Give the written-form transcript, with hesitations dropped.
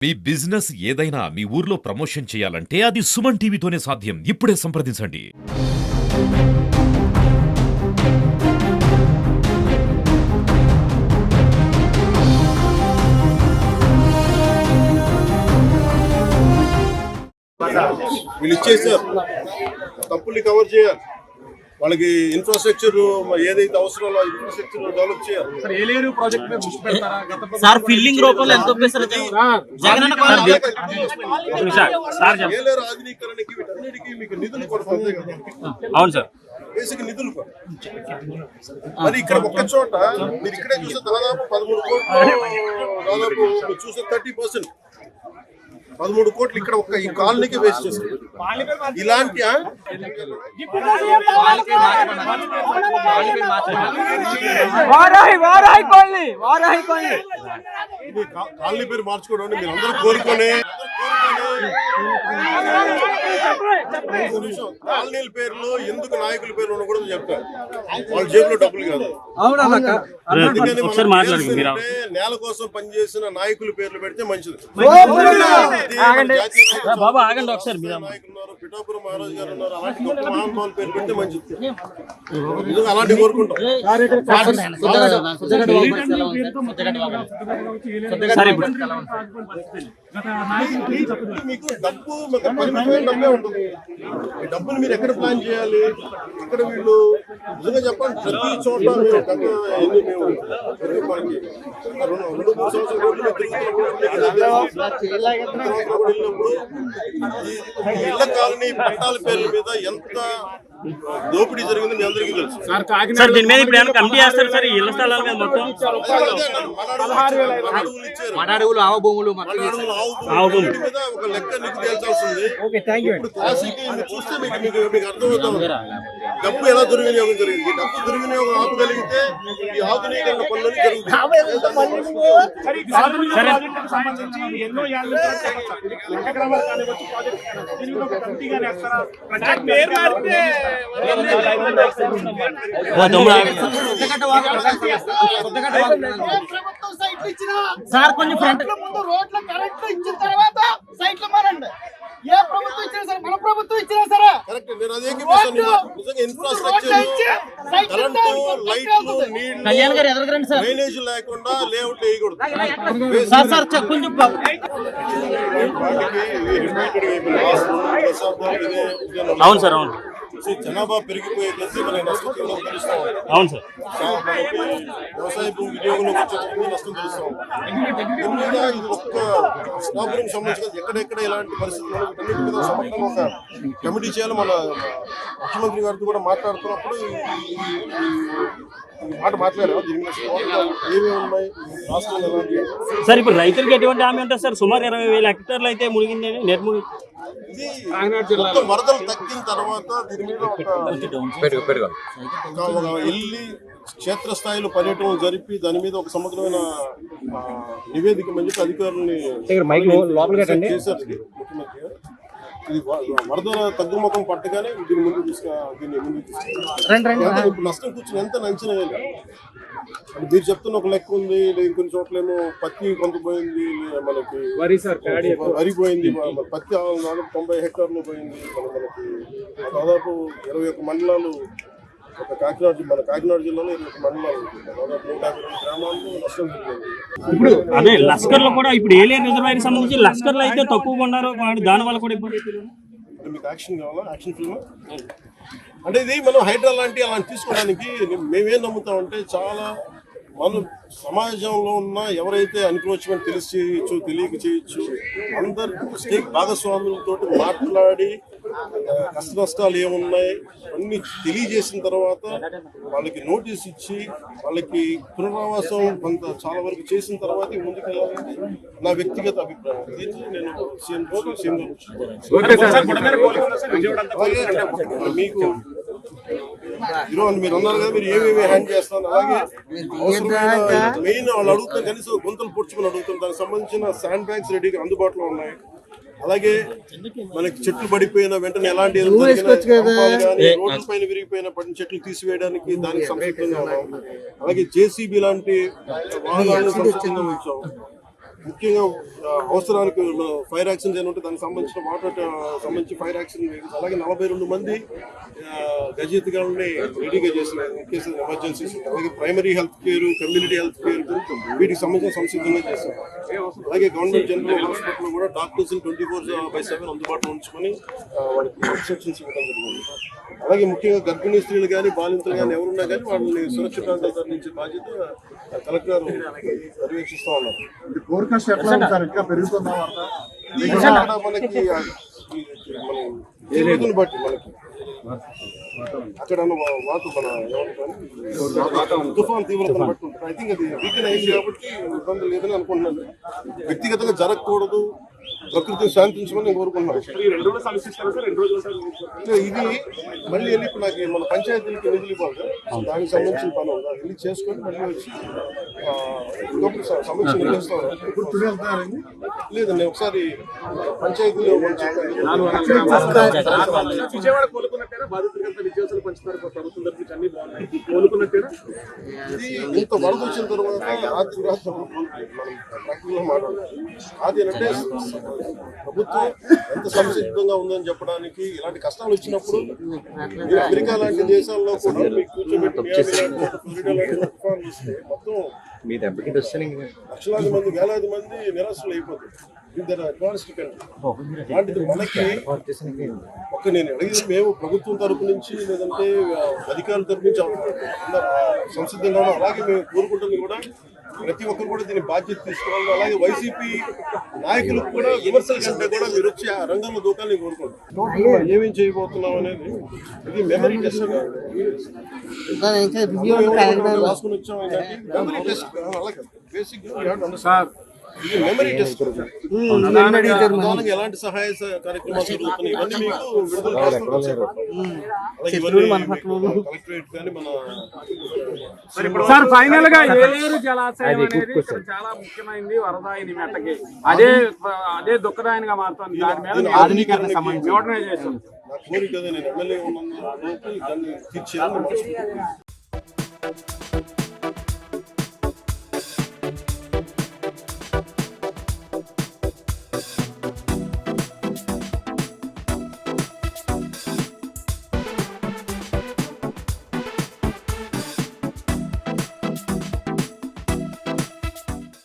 మీ business ఏదైనా మీ ఊర్లో promotion చేయాలంటే అది సుమన్ టీవీతోనే సాధ్యం. ఇప్పుడే సంప్రదించండి. వీళ్ళు ఇచ్చేసారు, తప్పుల్ని కవర్ చేయాలి. వాళ్ళకి ఇన్ఫ్రాస్ట్రక్చర్ ఏదైతే అవసరమో ఇన్ఫ్రాస్ట్రక్చర్ డెవలప్ చేయాలి. సార్ ఫిల్లింగ్ రూపంలో ఎంత ఏలేరు ఆధునీకరణకి వీటన్నిటికీ మీకు నిధులు కొరత కదా. అవును సార్, బేసిక్ నిధులు కొరత. మరి ఇక్కడ ఒక్క చోట మీరు ఇక్కడే చూస్తే దాదాపు 13 కోట్లు, దాదాపు మీరు చూస్తే 30%, 13 కోట్లు ఇక్కడ ఒక్క ఈ కాలనీకి వేస్ట్ చేస్తారు. ఇలాంటి కాలనీ పేరు మార్చుకోవడం మీరు అందరూ కోరుకొని కాలనీల పేర్లు ఎందుకు నాయకుల పేర్లు ఉండకూడదు చెప్తారు. వాళ్ళ జేబులో డబ్బులు కాదు. నేల కోసం పనిచేసిన నాయకుల పేర్లు పెడితే మంచిది. పిఠాపురం మహారాజు గారు ఉన్నారు, అలాంటి గొప్ప మహానుభావుల పేరు పెడితే మంచిది. అలాంటి కోరుకుంటాం. మీకు డబ్బు డబ్బే ఉంటుంది. ఈ డబ్బులు మీరు ఎక్కడ ప్లాన్ చేయాలి? ఇక్కడ వీళ్ళు నిజంగా చెప్పండి, ప్రతి చోట మేము 2-3 సంవత్సరాల రోడ్లు వెళ్ళినప్పుడు ఇళ్ల కాలనీ పట్టాల పేర్ల మీద ఎంత దోపిడీ జరిగింది మీ అందరికీ తెలుసు. సార్ దీని మీద ఇప్పుడు కమిటీ చేస్తారు సార్. ఇళ్ల స్థలాల మీద మొత్తం అడవులు ఆవు భూములు మీద ఒక లెక్క నీకు తేల్చాల్సింది. ఇప్పుడు క్లాసిక్ చూస్తే మీకు అర్థమవుతుంది డబ్బు ఎలా దుర్వినియోగం జరిగింది. డబ్బు దుర్వినియోగం ఆపగలిగితే ఈ ఆధునీకరణ పనులు సార్ కొంచెం ఫ్రంట్ రోడ్లు కరెక్ట్ ఇచ్చిన తర్వాత సైట్లు మారండి. ఏ ప్రభుత్వం ఇచ్చినా సరే, మన ప్రభుత్వం ఇచ్చినా సరే కరెక్ట్. నేను అదే నిజంగా ఇన్ఫ్రాస్ట్రక్చర్, కరెంటు, లైట్లు, నీళ్లు, డ్రైనేజ్ లేకుండా లేఅవుట్ వేయకూడదు. అవును సార్, అవును. జనాభా పెరిగిపోయే కొద్దీ మనకి నష్టం తెలుస్తాం. అవును సార్, వ్యవసాయ భూమి వినియోగంలోకి వచ్చే నష్టం తెలుస్తాం. దీని మీద ఇది ఒక్క స్టాపులకు సంబంధించి ఎక్కడెక్కడ ఇలాంటి పరిస్థితులు అన్నిటి మీద సమగ్రంగా ఒక కమిటీ చేయాలి. మన ముఖ్యమంత్రి గారితో కూడా మాట్లాడుతున్నప్పుడు ఈ మాట మాట్లాడారు. దీని మీద ఏమేమి ఉన్నాయి, రాష్ట్రంలో ఎలాంటి సార్. ఇప్పుడు రైతులకు ఎటువంటి హామీ ఉంటుంది సార్? సుమారు 20,000 హెక్టార్లు అయితే మునిగింది నిర్ముగి. మొత్తం వరదలు తగ్గిన తర్వాత దీని మీద వెళ్ళి క్షేత్రస్థాయిలో పర్యటన జరిపి దాని మీద ఒక సమగ్రమైన నివేదిక మంచి అధికారులని చేశారు ముఖ్యమంత్రి. ఇది వరదల తగ్గుముఖం పట్టగానే దీన్ని ముందుకు తీసుకెళ్ళి ఇప్పుడు నష్టం కూర్చొని ఎంత అంచనా వేయాలి. మీరు చెప్తున్న ఒక లెక్క ఉంది. కొన్ని చోట్లేమో పత్తి కొంత పోయింది, మనకి వరి పోయింది, పత్తి 90 హెక్టార్లు పోయింది. మనకి దాదాపు 21 మండలాలు, మన కాకినాడ జిల్లాలో 21 మండలాలు, దాదాపు 150 గ్రామాల్లో నష్టం జరిగింది. ఇప్పుడు అదే లస్కర్ లో కూడా ఇప్పుడు ఏలేరు రిజర్వాయర్ సంబంధించి లస్కర్ లో అయితే తక్కువ ఉన్నారు, దాని వల్ల కూడా ఇబ్బంది. మీకు యాక్షన్ కావాలా? యాక్షన్ ఫిల్మ్ అంటే ఇది మనం హైడ్రా లాంటి అలాంటి తీసుకోవడానికి మేమేం నమ్ముతామంటే, చాలా మనం సమాజంలో ఉన్న ఎవరైతే ఎన్క్రోచ్మెంట్ తెలిసి చేయొచ్చు, తెలియక చేయొచ్చు, అందరు స్టేక్ భాగస్వాములతో మాట్లాడి కష్ట నష్టాలు ఏమున్నాయి అన్ని తెలియజేసిన తర్వాత వాళ్ళకి నోటీస్ ఇచ్చి వాళ్ళకి పునరావాసం కొంత చాలా వరకు చేసిన తర్వాత ముందుకు వెళ్ళాలని నా వ్యక్తిగత అభిప్రాయం. దీన్ని నేను మీకు ఈరోజు మీరు అన్నారు కదా, మీరు ఏమేమి హ్యాండ్ చేస్తాను. అలాగే అవసరమైన మెయిన్ వాళ్ళు అడుగుతాం, కనీసం గుంతలు పొడుచుకొని అడుగుతాం. దానికి సంబంధించిన శాండ్ బ్యాగ్స్ రెడీగా అందుబాటులో ఉన్నాయి. అలాగే మనకి చెట్లు పడిపోయిన వెంటనే ఎలాంటి రోడ్ల పైన విరిగిపోయిన పడిన చెట్లు తీసివేయడానికి దానికి సంసిద్ధంగా ఉన్నాం. అలాగే జేసీబీ లాంటి వాహనాలను సంసిద్ధంగా ఉంచాం. ముఖ్యంగా అవసరానికి ఫైర్ యాక్సిడెంట్ ఏమంటే దానికి సంబంధించిన వాటర్ సంబంధించి ఫైర్ యాక్సిడెంట్ వెహికల్స్, అలాగే 42 మంది గజెత్గాళ్ళని రెడీగా చేసిన కేసు ఎమర్జెన్సీస్, అలాగే primary health care, community health care వీటికి సంబంధించిన సంసిద్ధంగా చేశారు. అలాగే గవర్నమెంట్ జనరల్ హాస్పిటల్ కూడా డాక్టర్స్ 24/7 అందుబాటులో ఉంచుకొని వాళ్ళకి ఇన్స్ట్రక్షన్స్ ఇవ్వడం జరిగింది. అలాగే ముఖ్యంగా గర్భిణీ స్త్రీలు కానీ బాలింతలు కానీ ఎవరున్నా కానీ వాళ్ళని సురక్షిత ప్రాంతాలు తరలించే బాధ్యత కలెక్టర్ గారు పర్యవేక్షిస్తూ ఉన్నారు. ఫోర్కాస్ట్ ఎట్లా ఉంది సార్? ఇంకా పెరుగుతుందా వార్త? ఇక్కడ మనకి తీవ్రతను బట్టి మనకి అక్కడ వాటర్ మన తుఫాన్ తీవ్రతను బట్టి ఉంటుంది. ఐ థింక్ అది వీకెన్ అయింది కాబట్టి ఇబ్బంది లేదని అనుకుంటున్నాను. వ్యక్తిగతంగా జరగకూడదు, ప్రకృతిని శాంతించమని నేను కోరుకుంటున్నాను. ఇది మళ్ళీ వెళ్ళి ఇప్పుడు నాకు మన పంచాయతీలకి నిధులు ఇవ్వాలి, దానికి సంబంధించిన పని ఉంది. అది వెళ్ళి చేసుకొని మళ్ళీ వచ్చి ఇంకొకటి సమీక్ష నిర్వహిస్తాను. లేదండి, ఒకసారి పంచాయతీలో విజయవాడ కోలుకున్నట్టేనా? బాధితులంతా నిత్యావసరాలు పంచుతారు ప్రభుత్వం తరఫు నుంచి, అన్ని బాగున్నాయి, కోలుకున్నట్టేనా? ఇది ఇంత వరద వచ్చిన తర్వాత రాత్రి మనం ప్రాక్టికల్గా మాట్లాడాలి. అది ఏంటంటే ప్రభుత్వం ఎంత సంసిద్ధంగా ఉందని చెప్పడానికి, ఇలాంటి కష్టాలు వచ్చినప్పుడు మీరు అమెరికా లాంటి దేశాల్లో కూడా మీకు కూర్చోబెట్టి ఫ్లోరిడా లాంటి తుఫాన్లు వస్తే మొత్తం లక్షలాది మంది, వేలాది మంది నిరాశలు అయిపోతారు. అడ్వాన్స్డ్ కంట్రీ అలాంటిది మనకి నేను అడిగింది, మేము ప్రభుత్వం తరపు నుంచి లేదంటే అధికారుల తరపు నుంచి సంసిద్ధంగా ఉన్నాం. అలాగే మేము కోరుకుంటుంది కూడా ప్రతి ఒక్కరు కూడా దీని బాధ్యత తీసుకోవాలి. అలాగే వైసీపీ నాయకులకు కూడా విమర్శల కంటే కూడా మీరు వచ్చి ఆ రంగంలో దూకాలని కోరుకుంటాం. ఏమేం చేయబోతున్నాం అనేది ఇది మెమరీ టెస్ట్ రాసుకుని వచ్చాం. మెమరీ టెస్ట్ అలాగే బేసిక్ ఇది మెమరీ టెస్ట్. ప్రధానంగా ఎలాంటి సహాయ కార్యక్రమాలు జరుగుతున్నాయి ఇవన్నీ మీకు విడుదల చేస్తారు. కలెక్టరేట్ కానీ మన సార్ ఫైనల్ గా ఏలేరు జలాశయం అనేది ఇక్కడ చాలా ముఖ్యమైనది వరదాయిని మెట్టకి, అదే దుఃఖదాయనిగా మారుతుంది. దాని మీద ఆధునీకరణ సంబంధించి మోడర్నైజేషన్ నా కోరిక, నేను ఎమ్మెల్యే ఉన్నందుకు దాన్ని తీర్చేయాలని